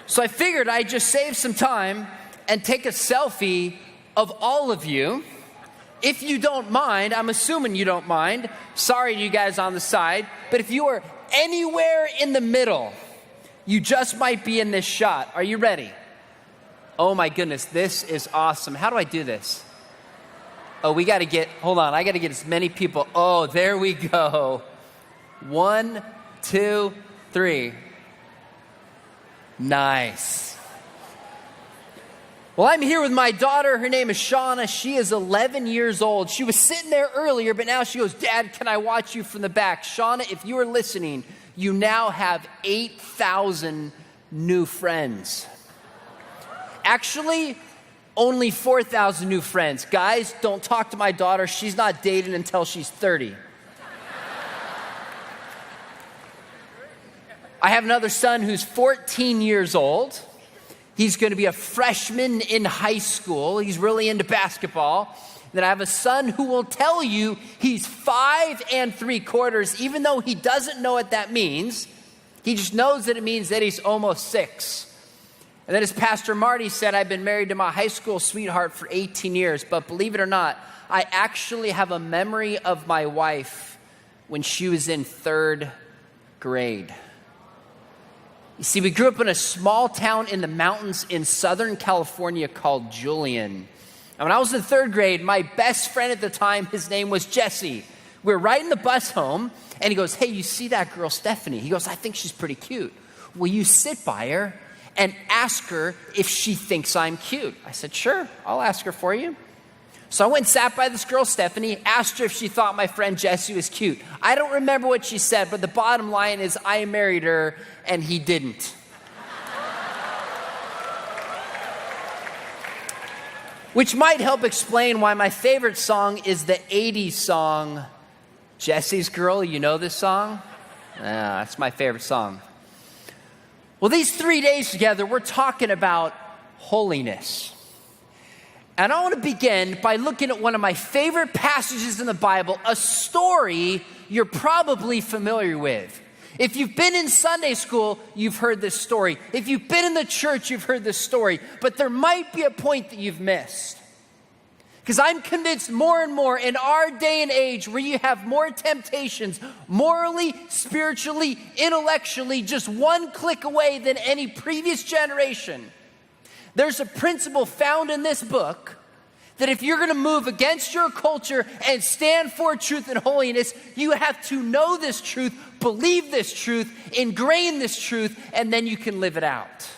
So I figured I'd just save some time and take a selfie of all of you. If you don't mind, I'm assuming you don't mind. Sorry to you guys on the side. But if you are anywhere in the middle, you just might be in this shot. Are you ready? Oh my goodness, this is awesome. How do I do this? Oh, hold on, I got to get as many people. Oh, there we go. 1, 2, 3. Nice. Well, I'm here with my daughter. Her name is Shauna. She is 11 years old. She was sitting there earlier, but now she goes, Dad, can I watch you from the back? Shauna, if you are listening, you now have 8,000 new friends. Actually, only 4,000 new friends. Guys, don't talk to my daughter. She's not dating until she's 30. I have another son who's 14 years old. He's going to be a freshman in high school. He's really into basketball. Then I have a son who will tell you he's 5 3/4, even though he doesn't know what that means. He just knows that it means that he's almost 6. And then as Pastor Marty said, I've been married to my high school sweetheart for 18 years. But believe it or not, I actually have a memory of my wife when she was in 3rd grade. You see, we grew up in a small town in the mountains in Southern California called Julian. And when I was in 3rd grade, my best friend at the time, his name was Jesse. We were riding the bus home, and he goes, hey, you see that girl, Stephanie? He goes, I think she's pretty cute. Will you sit by her and ask her if she thinks I'm cute? I said, sure, I'll ask her for you. So I went and sat by this girl, Stephanie, asked her if she thought my friend Jesse was cute. I don't remember what she said, but the bottom line is I married her and he didn't. Which might help explain why my favorite song is the 80s song, Jesse's Girl. You know this song? That's my favorite song. Well, these 3 days together, we're talking about holiness. And I want to begin by looking at one of my favorite passages in the Bible, a story you're probably familiar with. If you've been in Sunday school, you've heard this story. If you've been in the church, you've heard this story. But there might be a point that you've missed. Because I'm convinced more and more in our day and age where you have more temptations, morally, spiritually, intellectually, just one click away than any previous generation, there's a principle found in this book that if you're going to move against your culture and stand for truth and holiness, you have to know this truth, believe this truth, ingrain this truth, and then you can live it out.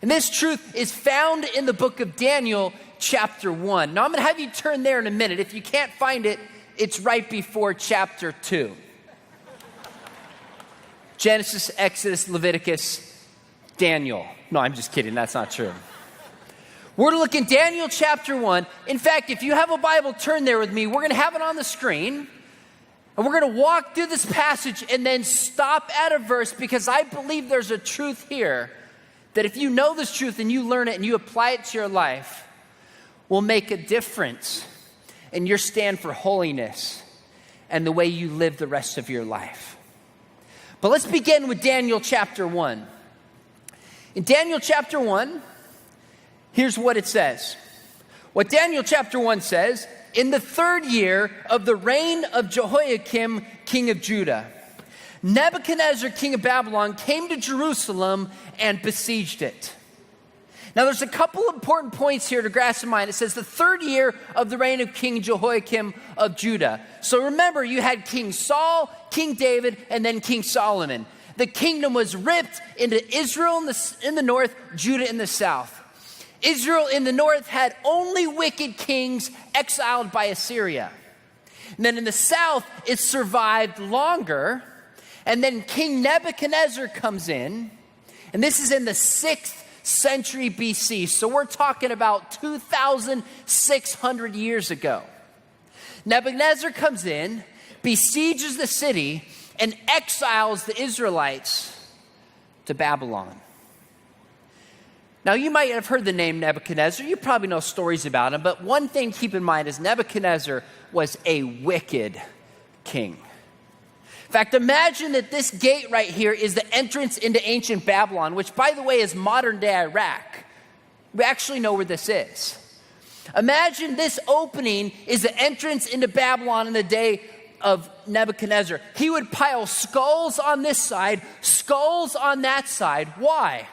And this truth is found in the book of Daniel, chapter 1. Now, I'm going to have you turn there in a minute. If you can't find it, it's right before chapter 2. Genesis, Exodus, Leviticus, Daniel. No, I'm just kidding. That's not true. We're going to look in Daniel chapter 1. In fact, if you have a Bible, turn there with me. We're going to have it on the screen. And we're going to walk through this passage and then stop at a verse because I believe there's a truth here that if you know this truth and you learn it and you apply it to your life, will make a difference in your stand for holiness and the way you live the rest of your life. But let's begin with Daniel chapter 1. In Daniel chapter 1, here's what it says. What Daniel chapter 1 says, in the 3rd year of the reign of Jehoiakim, king of Judah, Nebuchadnezzar, king of Babylon, came to Jerusalem and besieged it. Now, there's a couple important points here to grasp in mind. It says the 3rd year of the reign of King Jehoiakim of Judah. So remember, you had King Saul, King David, and then King Solomon. The kingdom was ripped into Israel in the north, Judah in the south. Israel in the north had only wicked kings exiled by Assyria. And then in the south, it survived longer. And then King Nebuchadnezzar comes in. And this is in the 6th century BC. So we're talking about 2,600 years ago. Nebuchadnezzar comes in, besieges the city, and exiles the Israelites to Babylon. Now, you might have heard the name Nebuchadnezzar. You probably know stories about him. But one thing to keep in mind is Nebuchadnezzar was a wicked king. In fact, imagine that this gate right here is the entrance into ancient Babylon, which, by the way, is modern-day Iraq. We actually know where this is. Imagine this opening is the entrance into Babylon in the day of Nebuchadnezzar. He would pile skulls on this side, skulls on that side. Why?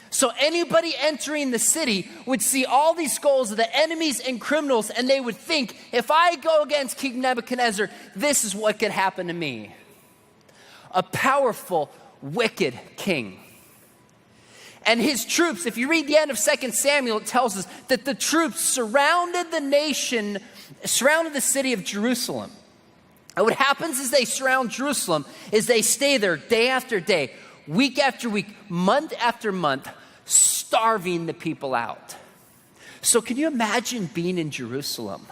So anybody entering the city would see all these skulls of the enemies and criminals, and they would think, if I go against King Nebuchadnezzar, this is what could happen to me. A powerful, wicked king. And his troops, if you read the end of 2 Samuel, it tells us that the troops surrounded the city of Jerusalem. And what happens as they surround Jerusalem is they stay there day after day, week after week, month after month, starving the people out. So can you imagine being in Jerusalem?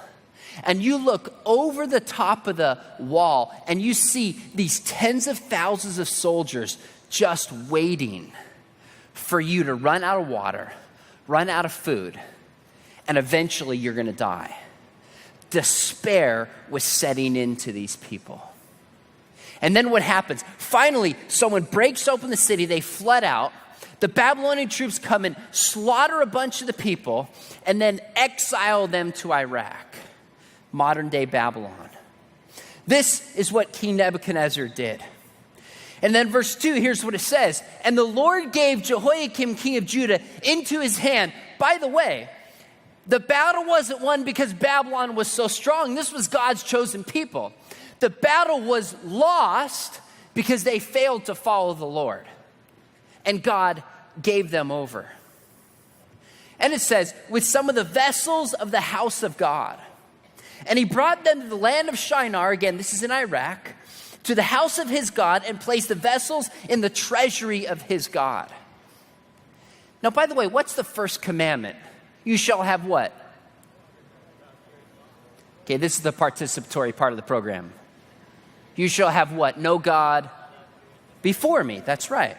And you look over the top of the wall and you see these tens of thousands of soldiers just waiting for you to run out of water, run out of food, and eventually you're going to die. Despair was setting into these people. And then what happens? Finally, someone breaks open the city, they flood out. The Babylonian troops come and slaughter a bunch of the people and then exile them to Iraq, modern day Babylon. This is what King Nebuchadnezzar did. And then verse 2, here's what it says. And the Lord gave Jehoiakim, king of Judah, into his hand. By the way, the battle wasn't won because Babylon was so strong. This was God's chosen people. The battle was lost because they failed to follow the Lord. And God gave them over. And it says, with some of the vessels of the house of God. And he brought them to the land of Shinar, again, this is in Iraq, to the house of his God, and placed the vessels in the treasury of his God. Now, by the way, what's the first commandment? You shall have what? Okay, this is the participatory part of the program. You shall have what? No God before me. That's right.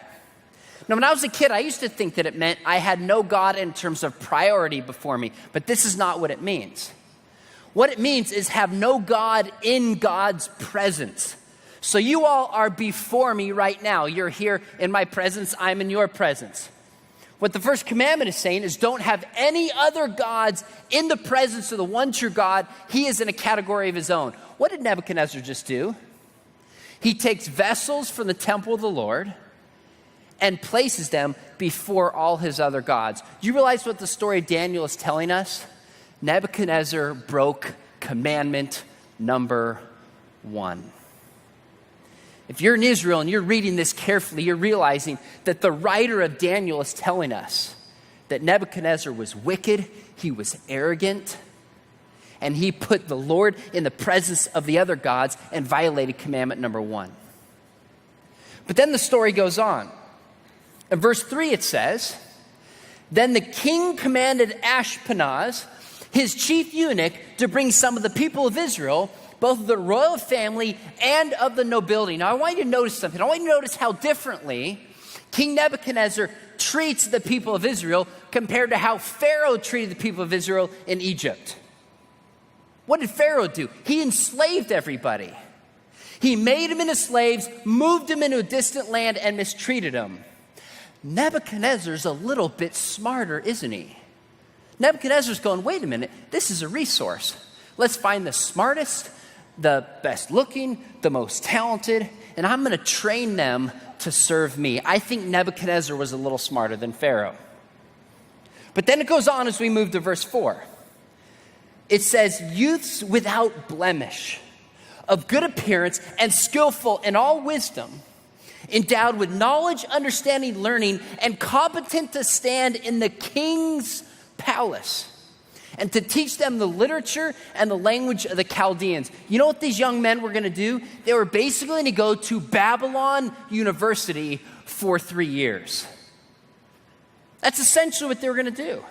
Now, when I was a kid, I used to think that it meant I had no God in terms of priority before me, but this is not what it means. What it means is have no God in God's presence. So you all are before me right now. You're here in my presence. I'm in your presence. What the first commandment is saying is don't have any other gods in the presence of the one true God. He is in a category of his own. What did Nebuchadnezzar just do? He takes vessels from the temple of the Lord and places them before all his other gods. Do you realize what the story of Daniel is telling us? Nebuchadnezzar broke commandment number 1. If you're in Israel and you're reading this carefully, you're realizing that the writer of Daniel is telling us that Nebuchadnezzar was wicked, he was arrogant, and he put the Lord in the presence of the other gods and violated commandment number 1. But then the story goes on. In verse 3 it says, then the king commanded Ashpenaz, his chief eunuch, to bring some of the people of Israel, both of the royal family and of the nobility. Now, I want you to notice something. I want you to notice how differently King Nebuchadnezzar treats the people of Israel compared to how Pharaoh treated the people of Israel in Egypt. What did Pharaoh do? He enslaved everybody. He made them into slaves, moved them into a distant land, and mistreated them. Nebuchadnezzar's a little bit smarter, isn't he? Nebuchadnezzar's going, wait a minute, this is a resource. Let's find the smartest, the best looking, the most talented, and I'm going to train them to serve me. I think Nebuchadnezzar was a little smarter than Pharaoh. But then it goes on as we move to verse 4. It says, youths without blemish, of good appearance and skillful in all wisdom, endowed with knowledge, understanding, learning, and competent to stand in the king's palace, and to teach them the literature and the language of the Chaldeans. You know what these young men were going to do? They were basically going to go to Biola University for 3 years. That's essentially what they were going to do.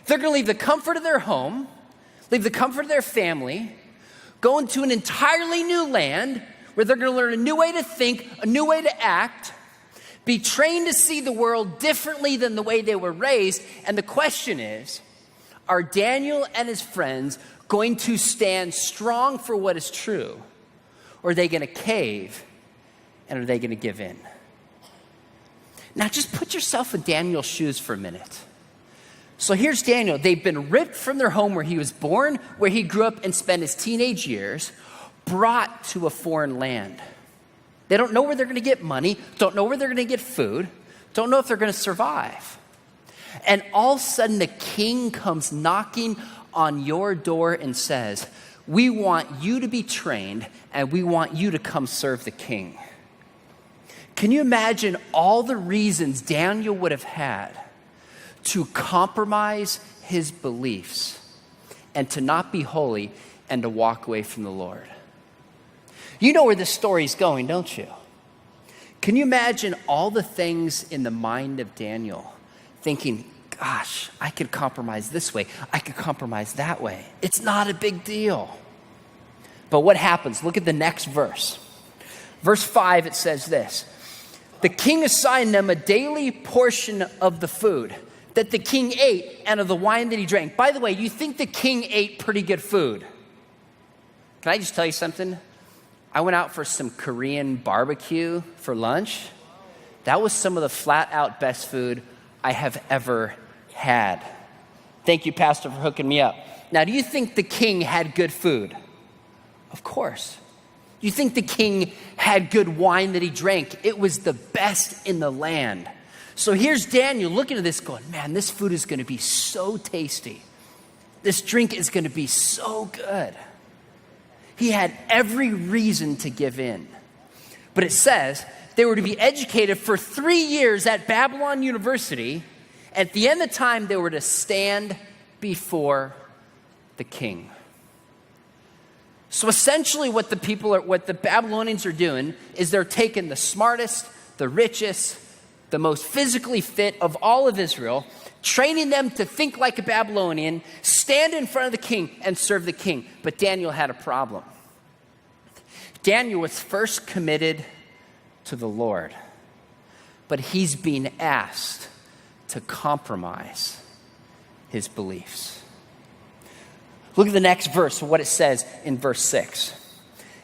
They're going to leave the comfort of their home, leave the comfort of their family, go into an entirely new land where they're going to learn a new way to think, a new way to act, be trained to see the world differently than the way they were raised. And the question is, are Daniel and his friends going to stand strong for what is true? Or are they going to cave And are they going to give in? Now just put yourself in Daniel's shoes for a minute. So here's Daniel. They've been ripped from their home where he was born, where he grew up and spent his teenage years, brought to a foreign land. They don't know where they're going to get money, don't know where they're going to get food, don't know if they're going to survive. And all of a sudden the king comes knocking on your door and says, we want you to be trained and we want you to come serve the king. Can you imagine all the reasons Daniel would have had to compromise his beliefs and to not be holy and to walk away from the Lord? You know where this story's going, don't you? Can you imagine all the things in the mind of Daniel thinking, gosh, I could compromise this way, I could compromise that way. It's not a big deal. But what happens? Look at the next verse. Verse 5, it says this. The king assigned them a daily portion of the food that the king ate and of the wine that he drank. By the way, you think the king ate pretty good food. Can I just tell you something? I went out for some Korean barbecue for lunch. That was some of the flat out best food I have ever had. Thank you, Pastor, for hooking me up. Now, do you think the king had good food? Of course. Do you think the king had good wine that he drank? It was the best in the land. So here's Daniel looking at this going, man, this food is going to be so tasty. This drink is going to be so good. He had every reason to give in. But it says they were to be educated for 3 years at Biola University. At the end of the time, they were to stand before the king. So essentially what the Babylonians are doing is they're taking the smartest, the richest, the most physically fit of all of Israel, training them to think like a Babylonian, stand in front of the king and serve the king. But Daniel had a problem. Daniel was first committed to the Lord, but he's being asked to compromise his beliefs. Look at the next verse, what it says in verse 6.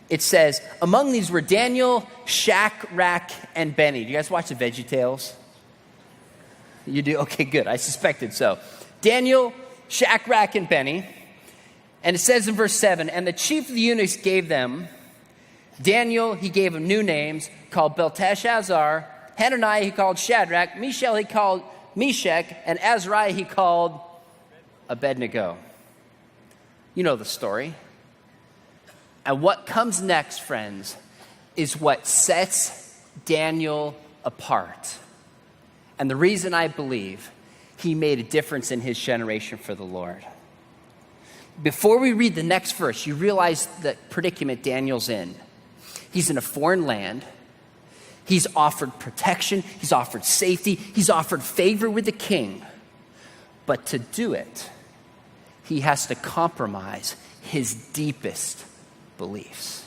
It says, among these were Daniel, Shadrach, and Benny. Do you guys watch the VeggieTales? You do? Okay, good. I suspected so. Daniel, Shadrach, and Benny. And it says in verse 7, and the chief of the eunuchs gave them, Daniel, he gave them new names, called Belteshazzar. Hananiah he called Shadrach. Mishael he called Meshach. And Azariah he called Abednego. You know the story. And what comes next, friends, is what sets Daniel apart. And the reason I believe he made a difference in his generation for the Lord. Before we read the next verse, you realize the predicament Daniel's in. He's in a foreign land. He's offered protection. He's offered safety. He's offered favor with the king. But to do it, he has to compromise his deepest beliefs.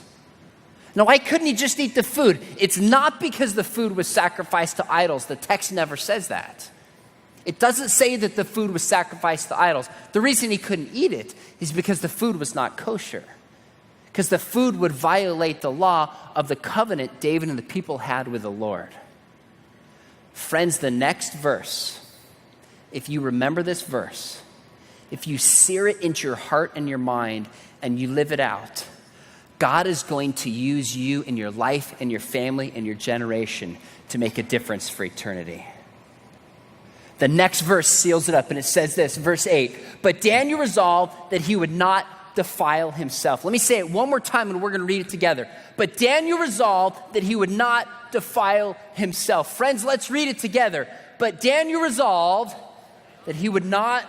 Now, why couldn't he just eat the food? It's not because the food was sacrificed to idols. The text never says that. It doesn't say that the food was sacrificed to idols. The reason he couldn't eat it is because the food was not kosher. Because the food would violate the law of the covenant David and the people had with the Lord. Friends, the next verse, if you remember this verse, if you sear it into your heart and your mind and you live it out, God is going to use you in your life and your family and your generation to make a difference for eternity. The next verse seals it up, and it says this, verse 8, but Daniel resolved that he would not defile himself. Let me say it one more time and we're going to read it together. But Daniel resolved that he would not defile himself. Friends, let's read it together. But Daniel resolved that he would not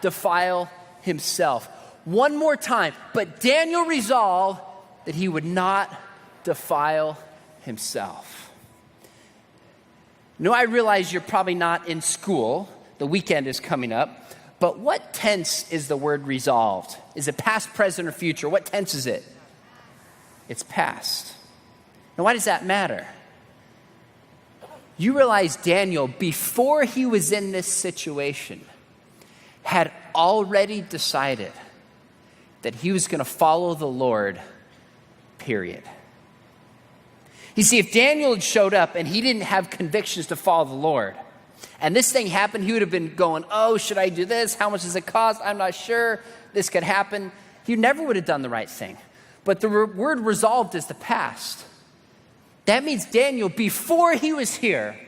defile himself. One more time. But Daniel resolved that he would not defile himself. I realize you're probably not in school. The weekend is coming up. But what tense is the word resolved? Is it past, present, or future? What tense is it? It's past. Now, why does that matter? You realize Daniel, before he was in this situation, had already decided that he was going to follow the Lord, period. You see, if Daniel had showed up and he didn't have convictions to follow the Lord, and this thing happened, he would have been going, oh, should I do this? How much does it cost? I'm not sure. This could happen. He never would have done the right thing. But the word resolved is the past. That means Daniel, before he was here,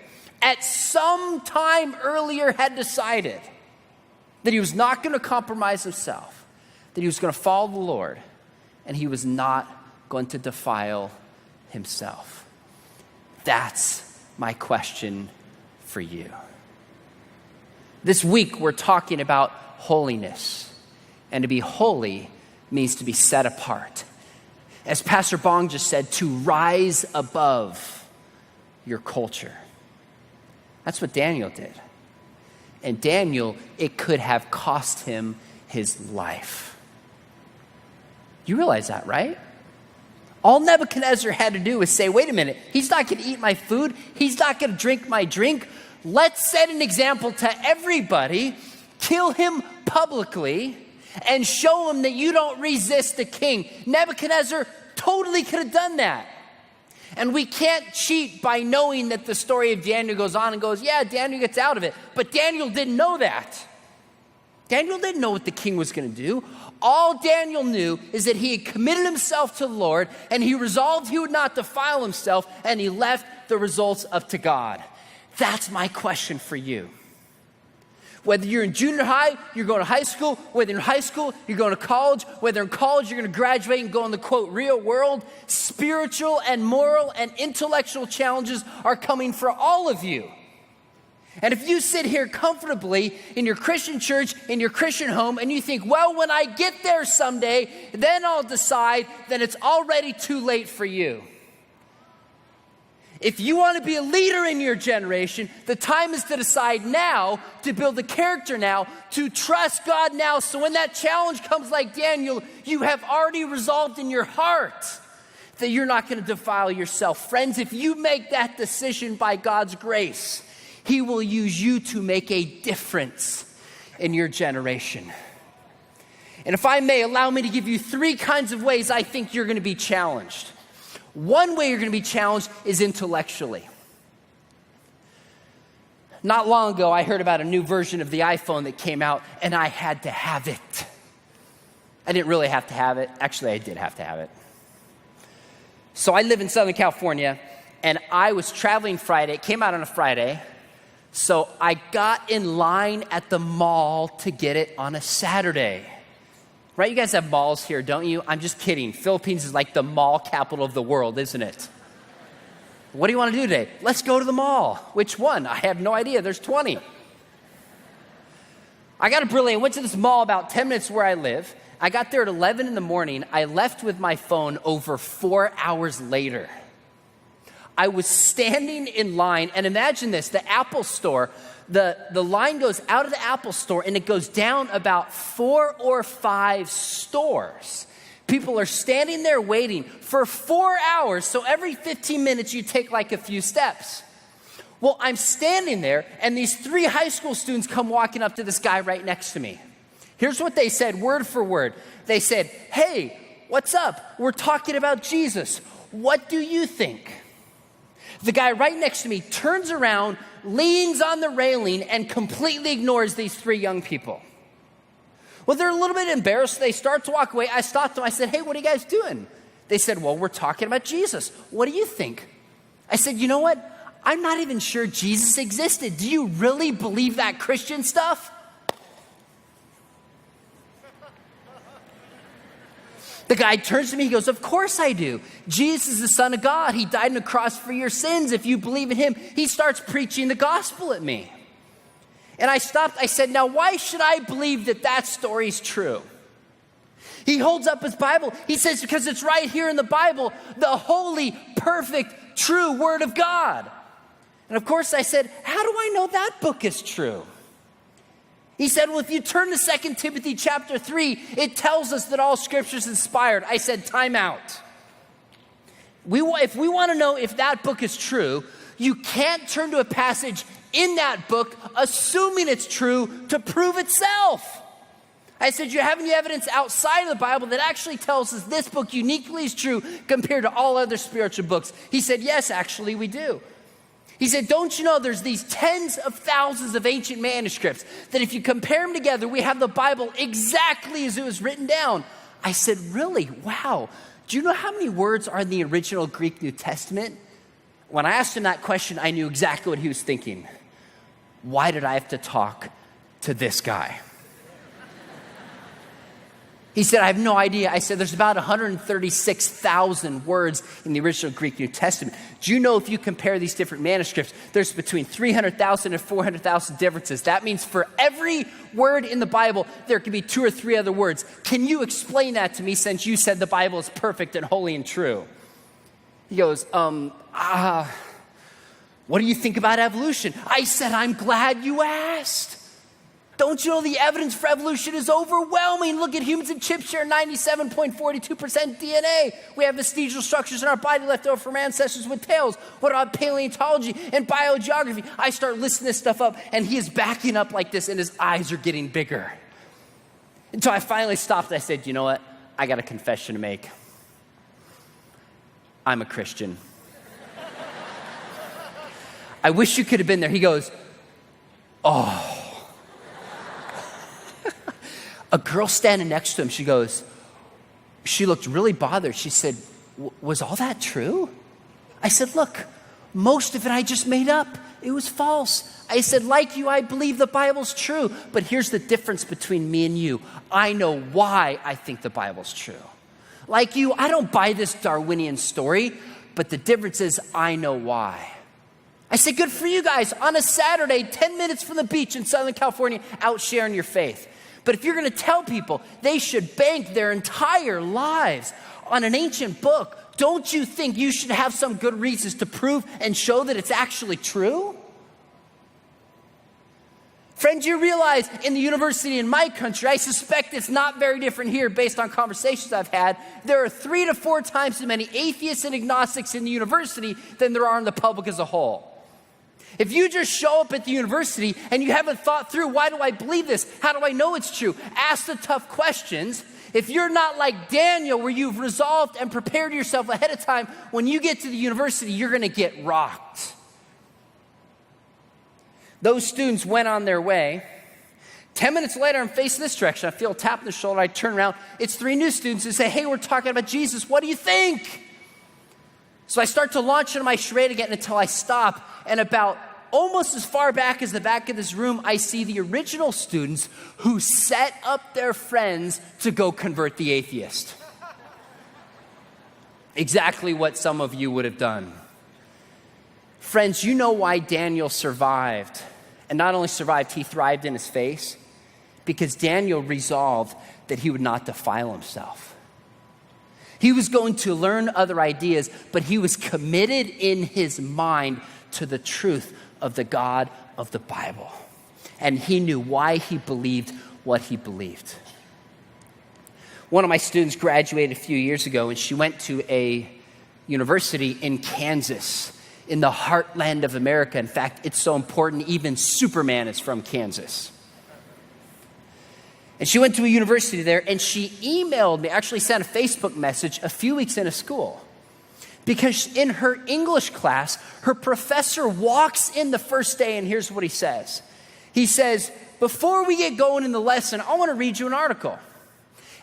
at some time earlier had decided that he was not going to compromise himself, that he was going to follow the Lord, and he was not going to defile himself. That's my question for you. This week, we're talking about holiness. And to be holy means to be set apart. As Pastor Bong just said, to rise above your culture. That's what Daniel did. And Daniel, it could have cost him his life. You realize that, right? All Nebuchadnezzar had to do was say, wait a minute, he's not going to eat my food. He's not going to drink my drink. Let's set an example to everybody, kill him publicly, and show him that you don't resist the king. Nebuchadnezzar totally could have done that. And we can't cheat by knowing that the story of Daniel goes on and goes, yeah, Daniel gets out of it. But Daniel didn't know that. Daniel didn't know what the king was going to do. All Daniel knew is that he had committed himself to the Lord, and he resolved he would not defile himself, and he left the results up to God. That's my question for you. Whether you're in junior high, you're going to high school, whether you're in high school, you're going to college, whether in college you're going to graduate and go in the, quote, real world, spiritual and moral and intellectual challenges are coming for all of you. And if you sit here comfortably in your Christian church, in your Christian home, and you think, well, when I get there someday, then I'll decide, then it's already too late for you. If you want to be a leader in your generation, the time is to decide now, to build the character now, to trust God now, so when that challenge comes like Daniel, you have already resolved in your heart that you're not going to defile yourself. Friends, if you make that decision by God's grace, He will use you to make a difference in your generation. And if I may, allow me to give you 3 kinds of ways I think you're going to be challenged. One way you're going to be challenged is intellectually. Not long ago, I heard about a new version of the iPhone that came out, and I had to have it. I didn't really have to have it. Actually, I did have to have it. So I live in Southern California, and I was traveling Friday. It came out on a Friday. So I got in line at the mall to get it on a Saturday. Right? You guys have malls here, don't you? I'm just kidding. Philippines is like the mall capital of the world, isn't it? What do you want to do today? Let's go to the mall. Which one? I have no idea. There's 20. I got a brilliant. Went to this mall about 10 minutes where I live. I got there at 11 in the morning. I left with my phone over 4 hours later. I was standing in line, and imagine this, the Apple store, the line goes out of the Apple store, and it goes down about 4 or 5 stores. People are standing there waiting for 4 hours, so every 15 minutes you take like a few steps. Well, I'm standing there, and these 3 high school students come walking up to this guy right next to me. Here's what they said, word for word. They said, hey, what's up? We're talking about Jesus. What do you think? The guy right next to me turns around, leans on the railing, and completely ignores these 3 young people. Well, they're a little bit embarrassed. They start to walk away. I stopped them. I said, hey, what are you guys doing? They said, well, we're talking about Jesus. What do you think? I said, you know what? I'm not even sure Jesus existed. Do you really believe that Christian stuff? The guy turns to me, he goes, of course I do. Jesus is the Son of God. He died on the cross for your sins. If you believe in him, he starts preaching the gospel at me. And I stopped. I said, now why should I believe that that story's true? He holds up his Bible. He says, because it's right here in the Bible, the holy, perfect, true word of God. And of course I said, how do I know that book is true? He said, well, if you turn to 2 Timothy chapter 3, it tells us that all scripture is inspired. I said, time out. If we want to know if that book is true, you can't turn to a passage in that book assuming it's true to prove itself. I said, do you have any evidence outside of the Bible that actually tells us this book uniquely is true compared to all other spiritual books? He said, yes, actually we do. He said, don't you know there's these tens of thousands of ancient manuscripts that if you compare them together, we have the Bible exactly as it was written down. I said, really? Wow. Do you know how many words are in the original Greek New Testament? When I asked him that question, I knew exactly what he was thinking. Why did I have to talk to this guy? He said, I have no idea. I said, there's about 136,000 words in the original Greek New Testament. Do you know if you compare these different manuscripts, there's between 300,000 and 400,000 differences. That means for every word in the Bible, there could be 2 or 3 other words. Can you explain that to me since you said the Bible is perfect and holy and true? He goes, what do you think about evolution? I said, I'm glad you asked. Don't you know the evidence for evolution is overwhelming? Look at humans and chimps share 97.42% DNA. We have vestigial structures in our body left over from ancestors with tails. What about paleontology and biogeography? I start listing this stuff up, and he is backing up like this, and his eyes are getting bigger. Until I finally stopped, I said, you know what? I got a confession to make. I'm a Christian. I wish you could have been there. He goes, oh. A girl standing next to him, she looked really bothered. She said, was all that true? I said, look, most of it I just made up. It was false. I said, like you, I believe the Bible's true. But here's the difference between me and you. I know why I think the Bible's true. Like you, I don't buy this Darwinian story, but the difference is I know why. I said, good for you guys. On a Saturday, 10 minutes from the beach in Southern California, out sharing your faith. But if you're going to tell people they should bank their entire lives on an ancient book, don't you think you should have some good reasons to prove and show that it's actually true? Friends, you realize in the university in my country, I suspect it's not very different here based on conversations I've had. There are 3 to 4 times as many atheists and agnostics in the university than there are in the public as a whole. If you just show up at the university and you haven't thought through, why do I believe this? How do I know it's true? Ask the tough questions. If you're not like Daniel, where you've resolved and prepared yourself ahead of time, when you get to the university, you're going to get rocked. Those students went on their way. 10 minutes later, I'm facing this direction. I feel a tap on the shoulder. I turn around. It's 3 new students who say, hey, we're talking about Jesus. What do you think? So I start to launch into my charade again until I stop. And about almost as far back as the back of this room, I see the original students who set up their friends to go convert the atheist. Exactly what some of you would have done. Friends, you know why Daniel survived. And not only survived, he thrived in his faith. Because Daniel resolved that he would not defile himself. He was going to learn other ideas, but he was committed in his mind to the truth of the God of the Bible. And he knew why he believed what he believed. One of my students graduated a few years ago, and she went to a university in Kansas, in the heartland of America. In fact, it's so important, even Superman is from Kansas. And she went to a university there, and she emailed me, actually sent a Facebook message a few weeks into school. Because in her English class, her professor walks in the first day, and here's what he says. He says, before we get going in the lesson, I want to read you an article.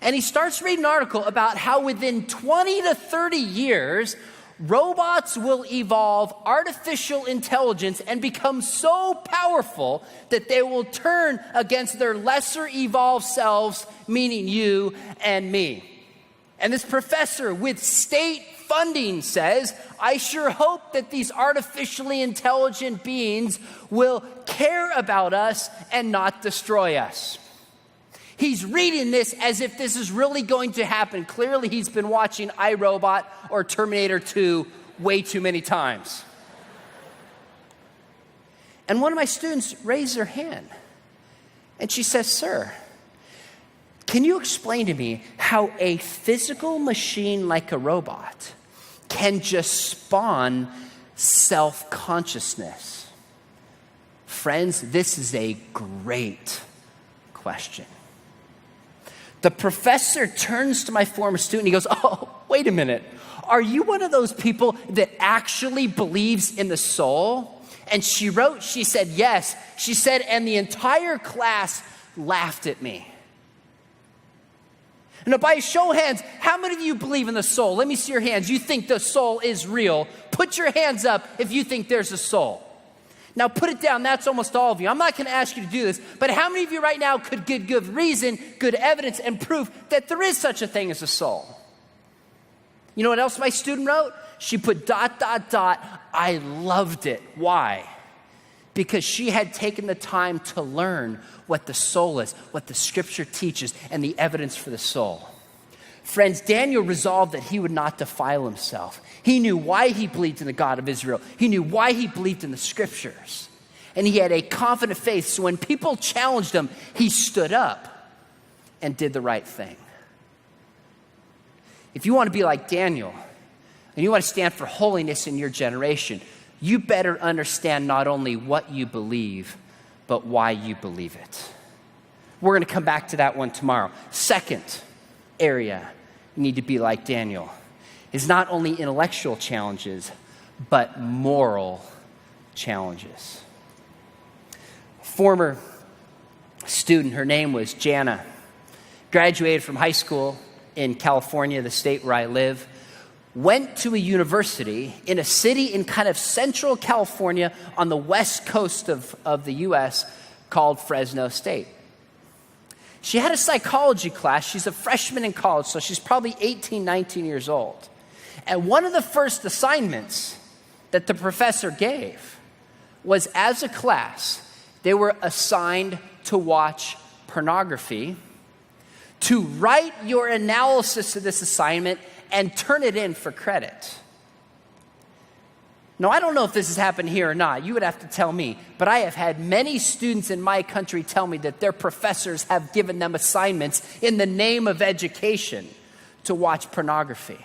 And he starts reading an article about how within 20 to 30 years, robots will evolve artificial intelligence and become so powerful that they will turn against their lesser evolved selves, meaning you and me. And this professor with state funding says, I sure hope that these artificially intelligent beings will care about us and not destroy us. He's reading this as if this is really going to happen. Clearly, he's been watching iRobot or Terminator 2 way too many times. And one of my students raised her hand. And she says, sir, can you explain to me how a physical machine like a robot can just spawn self-consciousness? Friends, this is a great question. The professor turns to my former student. He goes, oh, wait a minute. Are you one of those people that actually believes in the soul? And she said, yes. She said, and the entire class laughed at me. Now, by a show of hands, how many of you believe in the soul? Let me see your hands. You think the soul is real. Put your hands up if you think there's a soul. Now, put it down. That's almost all of you. I'm not going to ask you to do this, but how many of you right now could give good reason, good evidence, and proof that there is such a thing as a soul? You know what else my student wrote? She put ... I loved it. Why? Because she had taken the time to learn what the soul is, what the scripture teaches, and the evidence for the soul. Friends, Daniel resolved that he would not defile himself. He knew why he believed in the God of Israel. He knew why he believed in the scriptures. And he had a confident faith. So when people challenged him, he stood up and did the right thing. If you want to be like Daniel, and you want to stand for holiness in your generation, you better understand not only what you believe, but why you believe it. We're going to come back to that one tomorrow. Second area you need to be like Daniel is not only intellectual challenges, but moral challenges. A former student, her name was Jana, graduated from high school in California, the state where I live, went to a university in a city in kind of central California on the west coast of the U.S. called Fresno State. She had a psychology class. She's a freshman in college, so she's probably 18, 19 years old. And one of the first assignments that the professor gave was, as a class, they were assigned to watch pornography, to write your analysis of this assignment and turn it in for credit. Now, I don't know if this has happened here or not. You would have to tell me. But I have had many students in my country tell me that their professors have given them assignments in the name of education to watch pornography.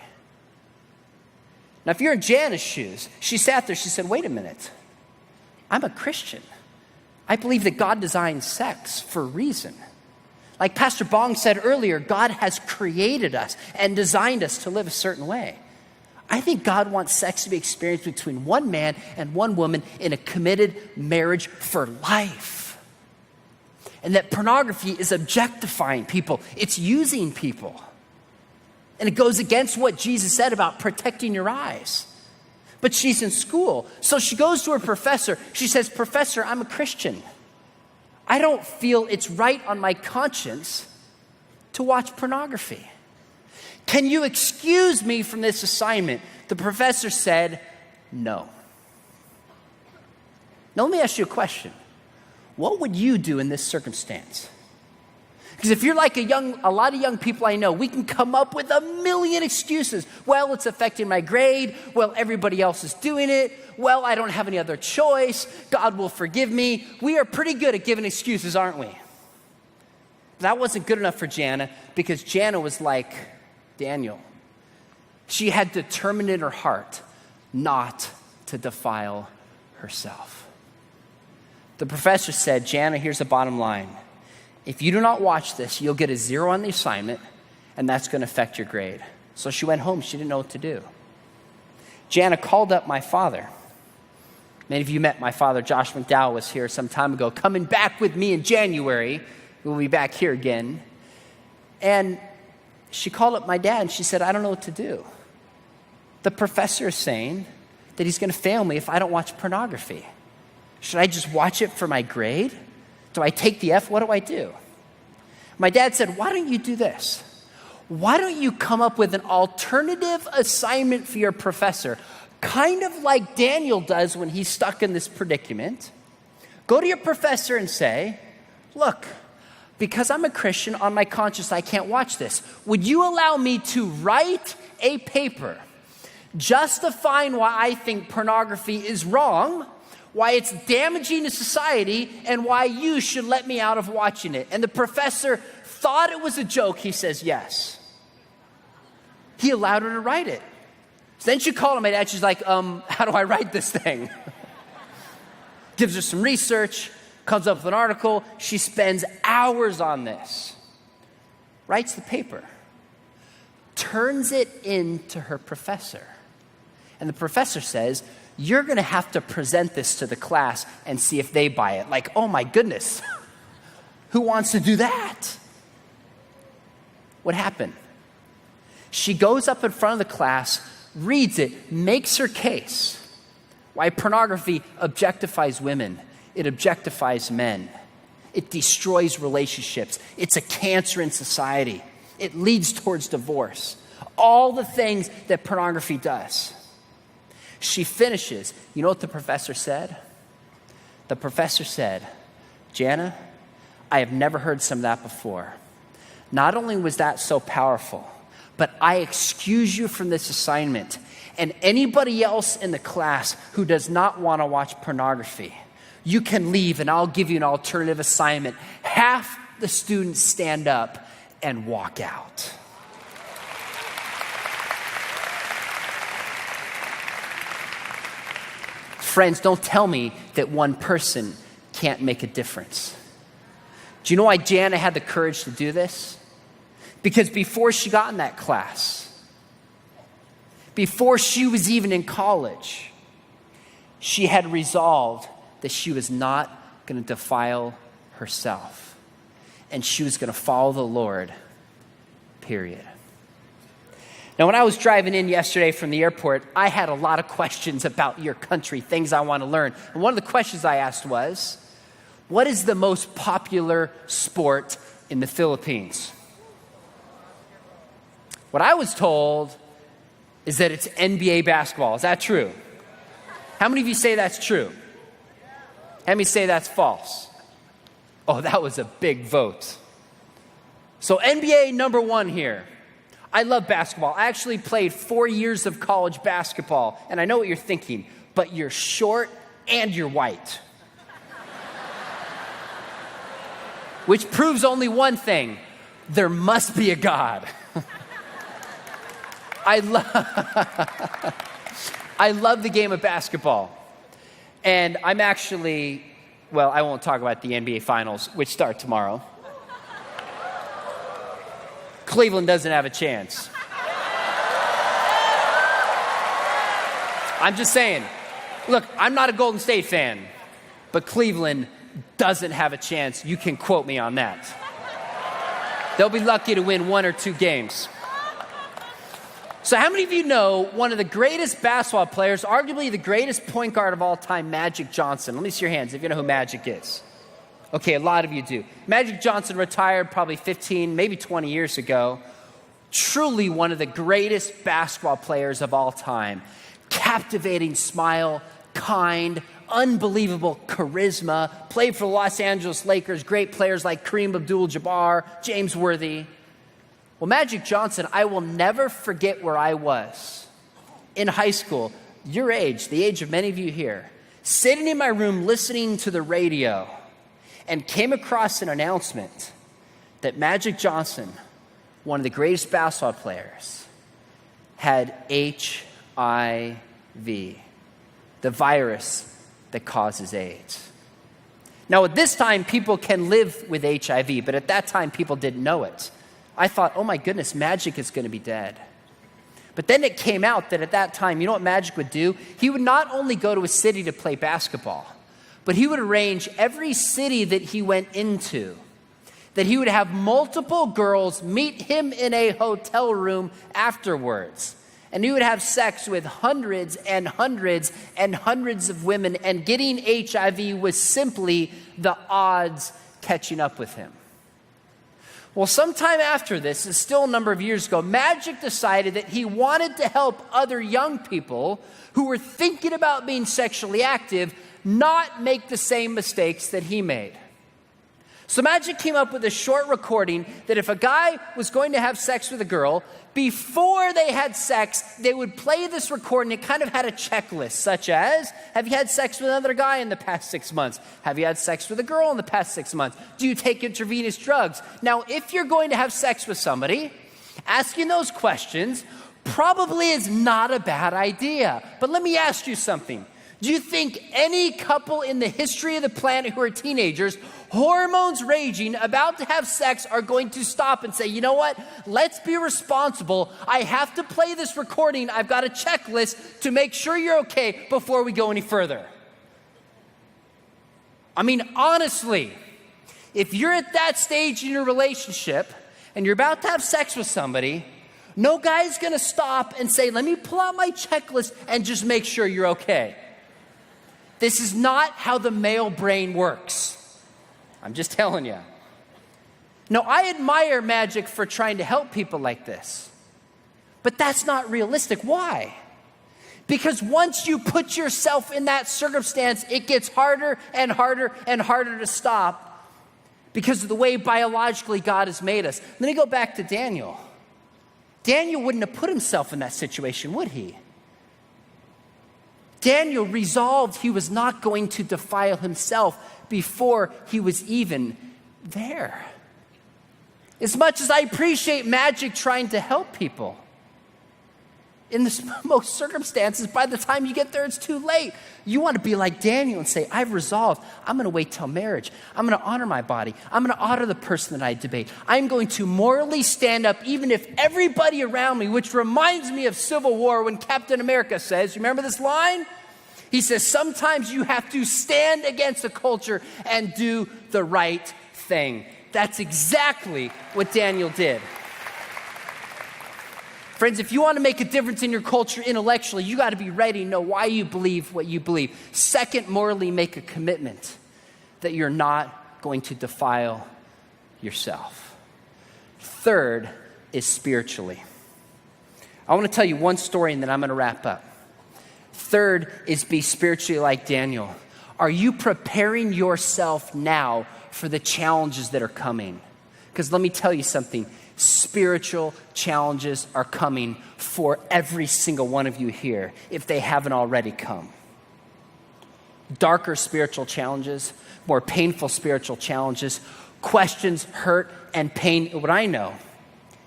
Now, if you're in Jana's shoes, she sat there, she said, wait a minute. I'm a Christian. I believe that God designed sex for a reason. Like Pastor Bong said earlier, God has created us and designed us to live a certain way. I think God wants sex to be experienced between one man and one woman in a committed marriage for life. And that pornography is objectifying people. It's using people. And it goes against what Jesus said about protecting your eyes. But she's in school. So she goes to her professor. She says, Professor, I'm a Christian. I don't feel it's right on my conscience to watch pornography. Can you excuse me from this assignment? The professor said, no. Now let me ask you a question. What would you do in this circumstance? Because if you're like a lot of young people I know, we can come up with a million excuses. Well, it's affecting my grade. Well, everybody else is doing it. Well, I don't have any other choice. God will forgive me. We are pretty good at giving excuses, aren't we? That wasn't good enough for Jana, because Jana was like Daniel. She had determined in her heart not to defile herself. The professor said, Jana, here's the bottom line. If you do not watch this, you'll get a 0 on the assignment, and that's going to affect your grade. So she went home. She didn't know what to do. Jana called up my father. Many of you met my father. Josh McDowell was here some time ago, coming back with me in January. We'll be back here again. And she called up my dad, and she said, I don't know what to do. The professor is saying that he's going to fail me if I don't watch pornography. Should I just watch it for my grade? Do I take the F? What do I do? My dad said, why don't you do this? Why don't you come up with an alternative assignment for your professor, kind of like Daniel does when he's stuck in this predicament? Go to your professor and say, look, because I'm a Christian, on my conscience, I can't watch this. Would you allow me to write a paper justifying why I think pornography is wrong, why it's damaging to society, and why you should let me out of watching it? And the professor thought it was a joke. He says yes. He allowed her to write it. So then she called my dad. She's like, how do I write this thing? Gives her some research, comes up with an article. She spends hours on this. writes the paper, turns it into her professor. And the professor says, you're going to have to present this to the class and see if they buy it. Like, oh my goodness, who wants to do that? What happened? She goes up in front of the class, reads it, makes her case. Why pornography objectifies women. It objectifies men. It destroys relationships. It's a cancer in society. It leads towards divorce. All the things that pornography does. She finishes. You know what the professor said? The professor said, Jana, I have never heard some of that before. Not only was that so powerful, but I excuse you from this assignment. And anybody else in the class who does not want to watch pornography, you can leave and I'll give you an alternative assignment. Half the students stand up and walk out. Friends, don't tell me that one person can't make a difference. Do you know why Jana had the courage to do this? Because before she got in that class, before she was even in college, she had resolved that she was not going to defile herself. And she was going to follow the Lord, period. Now, when I was driving in yesterday from the airport, I had a lot of questions about your country, things I want to learn. And one of the questions I asked was, what is the most popular sport in the Philippines? What I was told is that it's NBA basketball. Is that true? How many of you say that's true? How many say that's false? Oh, that was a big vote. So NBA number one here. I love basketball. I actually played 4 years of college basketball. And I know what you're thinking, but you're short and you're white. Which proves only one thing. There must be a God. I love the game of basketball. And I'm actually, well, I won't talk about the NBA Finals, which start tomorrow. Cleveland doesn't have a chance. I'm just saying. Look, I'm not a Golden State fan, but Cleveland doesn't have a chance. You can quote me on that. They'll be lucky to win 1 or 2 games. So how many of you know one of the greatest basketball players, arguably the greatest point guard of all time, Magic Johnson? Let me see your hands if you know who Magic is. Okay, a lot of you do. Magic Johnson retired probably 15, maybe 20 years ago. Truly one of the greatest basketball players of all time. Captivating smile, kind, unbelievable charisma. Played for the Los Angeles Lakers. Great players like Kareem Abdul-Jabbar, James Worthy. Well, Magic Johnson, I will never forget where I was in high school, your age, the age of many of you here, sitting in my room listening to the radio, and came across an announcement that Magic Johnson, one of the greatest basketball players, had HIV, the virus that causes AIDS. Now, at this time, people can live with HIV, but at that time, people didn't know it. I thought, oh my goodness, Magic is going to be dead. But then it came out that at that time, you know what Magic would do? He would not only go to a city to play basketball, but he would arrange every city that he went into, that he would have multiple girls meet him in a hotel room afterwards. And he would have sex with hundreds and hundreds and hundreds of women, and getting HIV was simply the odds catching up with him. Well, sometime after this, it's still a number of years ago, Magic decided that he wanted to help other young people who were thinking about being sexually active not make the same mistakes that he made. So Magic came up with a short recording that if a guy was going to have sex with a girl, before they had sex, they would play this recording. It kind of had a checklist, such as, have you had sex with another guy in the past 6 months? Have you had sex with a girl in the past 6 months? Do you take intravenous drugs? Now, if you're going to have sex with somebody, asking those questions probably is not a bad idea. But let me ask you something. Do you think any couple in the history of the planet who are teenagers hormones raging, about to have sex, are going to stop and say, you know what? Let's be responsible. I have to play this recording. I've got a checklist to make sure you're okay before we go any further. I mean, honestly, if you're at that stage in your relationship and you're about to have sex with somebody, no guy's going to stop and say, let me pull out my checklist and just make sure you're okay. This is not how the male brain works. I'm just telling you. No, I admire Magic for trying to help people like this. But that's not realistic. Why? Because once you put yourself in that circumstance, it gets harder and harder and harder to stop because of the way biologically God has made us. Let me go back to Daniel. Daniel wouldn't have put himself in that situation, would he? Daniel resolved he was not going to defile himself before he was even there. As much as I appreciate Magic trying to help people, in most circumstances, by the time you get there, it's too late. You want to be like Daniel and say, I've resolved. I'm going to wait till marriage. I'm going to honor my body. I'm going to honor the person that I debate. I'm going to morally stand up even if everybody around me, which reminds me of Civil War when Captain America says, you remember this line? He says, sometimes you have to stand against the culture and do the right thing. That's exactly what Daniel did. Friends, if you want to make a difference in your culture intellectually, you got to be ready to know why you believe what you believe. Second, morally make a commitment that you're not going to defile yourself. Third is spiritually. I want to tell you one story and then I'm going to wrap up. Third is be spiritually like Daniel. Are you preparing yourself now for the challenges that are coming? Because let me tell you something. Spiritual challenges are coming for every single one of you here, if they haven't already come. Darker spiritual challenges, more painful spiritual challenges, questions, hurt, and pain. What I know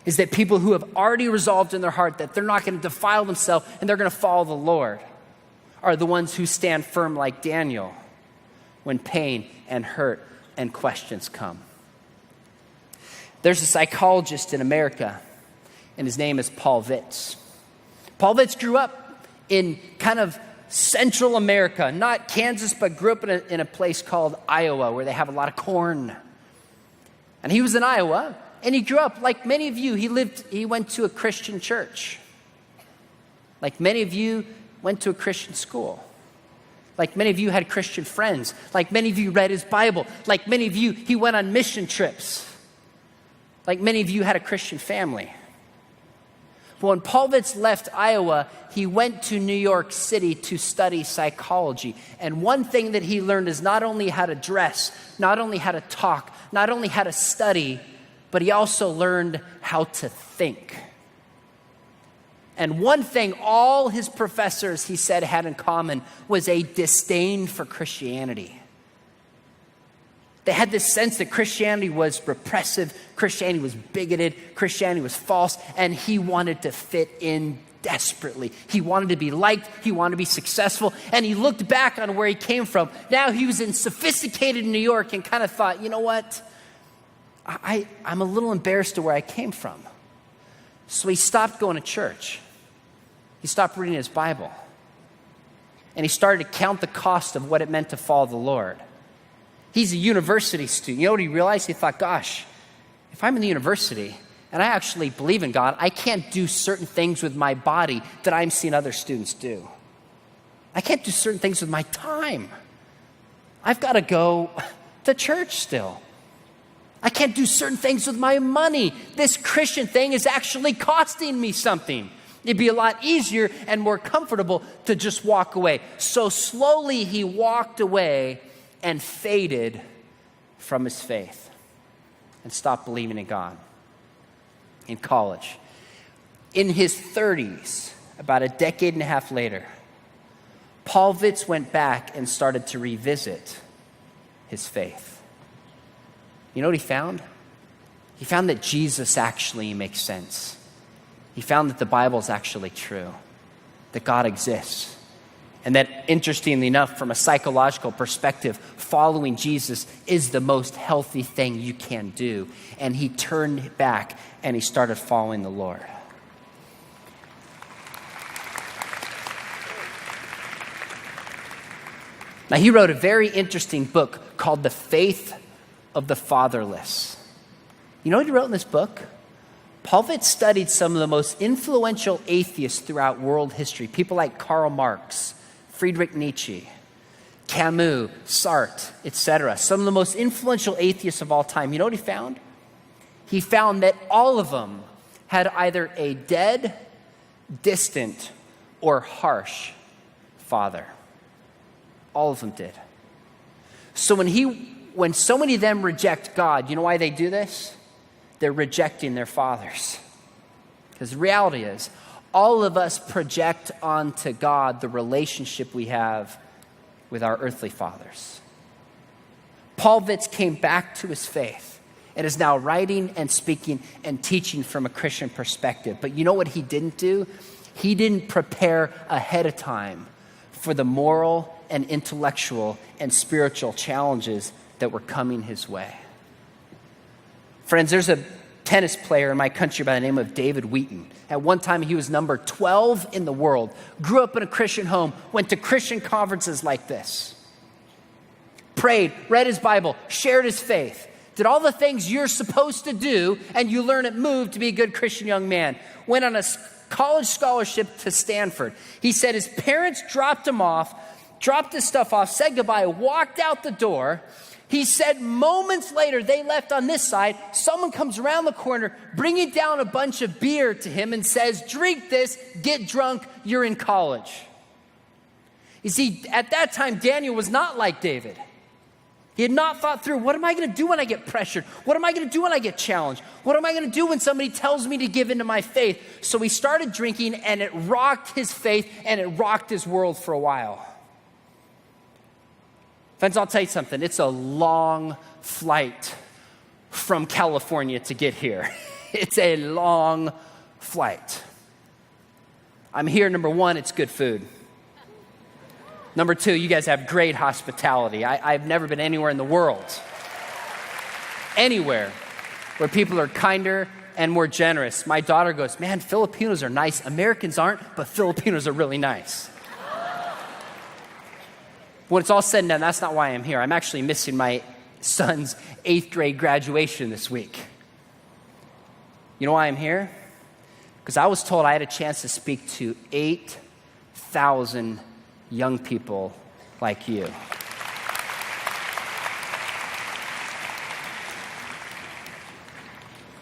is that people who have already resolved in their heart that they're not going to defile themselves and they're going to follow the Lord are the ones who stand firm like Daniel when pain and hurt and questions come. There's a psychologist in America, and his name is Paul Vitz. Paul Vitz grew up in kind of Central America, not Kansas, but grew up in a place called Iowa, where they have a lot of corn. And he was in Iowa, and he grew up, like many of you, he went to a Christian church. Like many of you, went to a Christian school. Like many of you had Christian friends. Like many of you read his Bible. Like many of you, he went on mission trips. Like many of you had a Christian family. But when Paul Vitz left Iowa, he went to New York City to study psychology. And one thing that he learned is not only how to dress, not only how to talk, not only how to study, but he also learned how to think. And one thing all his professors, he said, had in common was a disdain for Christianity. They had this sense that Christianity was repressive, Christianity was bigoted, Christianity was false, and he wanted to fit in desperately. He wanted to be liked, he wanted to be successful, and he looked back on where he came from. Now he was in sophisticated New York and kind of thought, you know what? I'm a little embarrassed to where I came from. So he stopped going to church. He stopped reading his Bible. And he started to count the cost of what it meant to follow the Lord. He's a university student. You know what he realized? He thought, gosh, if I'm in the university and I actually believe in God, I can't do certain things with my body that I'm seeing other students do. I can't do certain things with my time. I've got to go to church still. I can't do certain things with my money. This Christian thing is actually costing me something. It'd be a lot easier and more comfortable to just walk away. So slowly he walked away and faded from his faith and stopped believing in God in college. In his 30s, about a decade and a half later, Paul Vitz went back and started to revisit his faith. You know what he found? He found that Jesus actually makes sense. He found that the Bible is actually true, that God exists, And that, interestingly enough, from a psychological perspective, following Jesus is the most healthy thing you can do. And he turned back and he started following the Lord. Now, he wrote a very interesting book called The Faith of the Fatherless. You know what he wrote in this book? Paulvitz studied some of the most influential atheists throughout world history, people like Karl Marx, Friedrich Nietzsche, Camus, Sartre, etc. Some of the most influential atheists of all time. You know what he found? He found that all of them had either a dead, distant, or harsh father. All of them did. So when so many of them reject God, you know why they do this? They're rejecting their fathers. Because the reality is, all of us project onto God the relationship we have with our earthly fathers. Paulvitz came back to his faith and is now writing and speaking and teaching from a Christian perspective. But you know what he didn't do? He didn't prepare ahead of time for the moral and intellectual and spiritual challenges that were coming his way. Friends, there's a tennis player in my country by the name of David Wheaton. At one time, he was number 12 in the world, grew up in a Christian home, went to Christian conferences like this, prayed, read his Bible, shared his faith, did all the things you're supposed to do, and you learn at MOVE to be a good Christian young man. Went on a college scholarship to Stanford. He said his parents dropped him off, dropped his stuff off, said goodbye, walked out the door. He said moments later, they left on this side. Someone comes around the corner, bringing down a bunch of beer to him and says, drink this, get drunk, you're in college. You see, at that time, Daniel was not like David. He had not thought through, what am I going to do when I get pressured? What am I going to do when I get challenged? What am I going to do when somebody tells me to give into my faith? So he started drinking, and it rocked his faith, and it rocked his world for a while. Friends, I'll tell you something. It's a long flight from California to get here. It's a long flight. I'm here, number one, it's good food. Number two, you guys have great hospitality. I've never been anywhere in the world, anywhere, where people are kinder and more generous. My daughter goes, man, Filipinos are nice. Americans aren't, but Filipinos are really nice. When it's all said and done, that's not why I'm here. I'm actually missing my son's 8th grade graduation this week. You know why I'm here? Because I was told I had a chance to speak to 8,000 young people like you.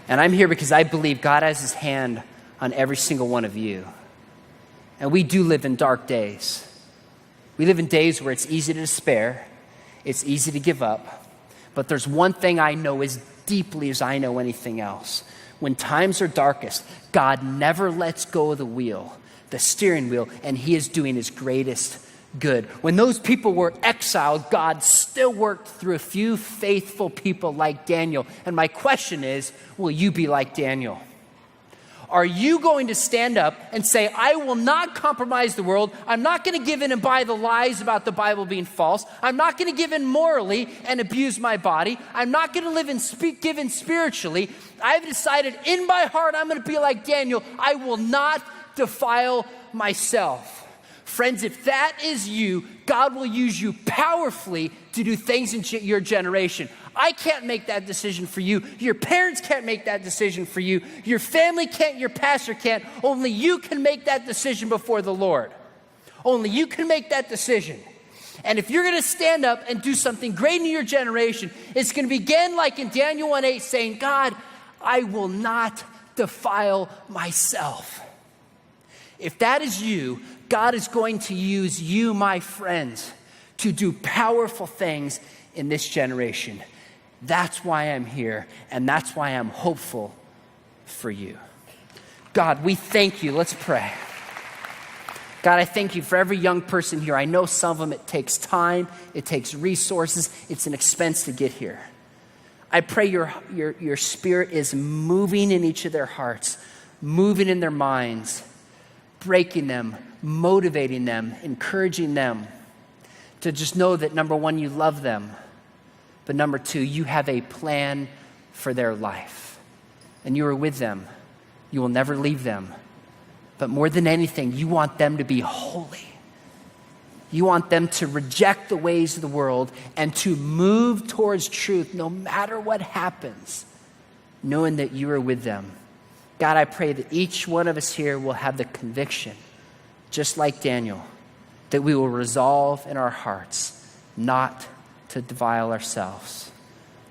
And I'm here because I believe God has his hand on every single one of you. And we do live in dark days. We live in days where it's easy to despair, it's easy to give up, but there's one thing I know as deeply as I know anything else. When times are darkest, God never lets go of the wheel, the steering wheel, and he is doing his greatest good. When those people were exiled, God still worked through a few faithful people like Daniel. And my question is, will you be like Daniel? Are you going to stand up and say, I will not compromise the world. I'm not going to give in and buy the lies about the Bible being false. I'm not going to give in morally and abuse my body. I'm not going to live and give in spiritually. I've decided in my heart I'm going to be like Daniel. I will not defile myself. Friends, if that is you, God will use you powerfully to do things in your generation. I can't make that decision for you. Your parents can't make that decision for you. Your family can't. Your pastor can't. Only you can make that decision before the Lord. Only you can make that decision. And if you're going to stand up and do something great in your generation, it's going to begin like in Daniel 1:8 saying, God, I will not defile myself. If that is you, God is going to use you, my friends, to do powerful things in this generation. That's why I'm here, and that's why I'm hopeful for you. God, we thank you. Let's pray. God, I thank you for every young person here. I know some of them, it takes time, it takes resources, it's an expense to get here. I pray your spirit is moving in each of their hearts, moving in their minds, breaking them, motivating them, encouraging them to just know that, number one, you love them, but number two, you have a plan for their life. And you are with them. You will never leave them. But more than anything, you want them to be holy. You want them to reject the ways of the world and to move towards truth no matter what happens, knowing that you are with them. God, I pray that each one of us here will have the conviction, just like Daniel, that we will resolve in our hearts not to defile ourselves,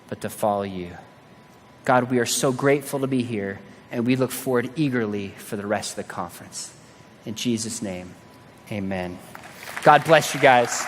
but to follow you. God, we are so grateful to be here, and we look forward eagerly for the rest of the conference. In Jesus' name, amen. God bless you guys.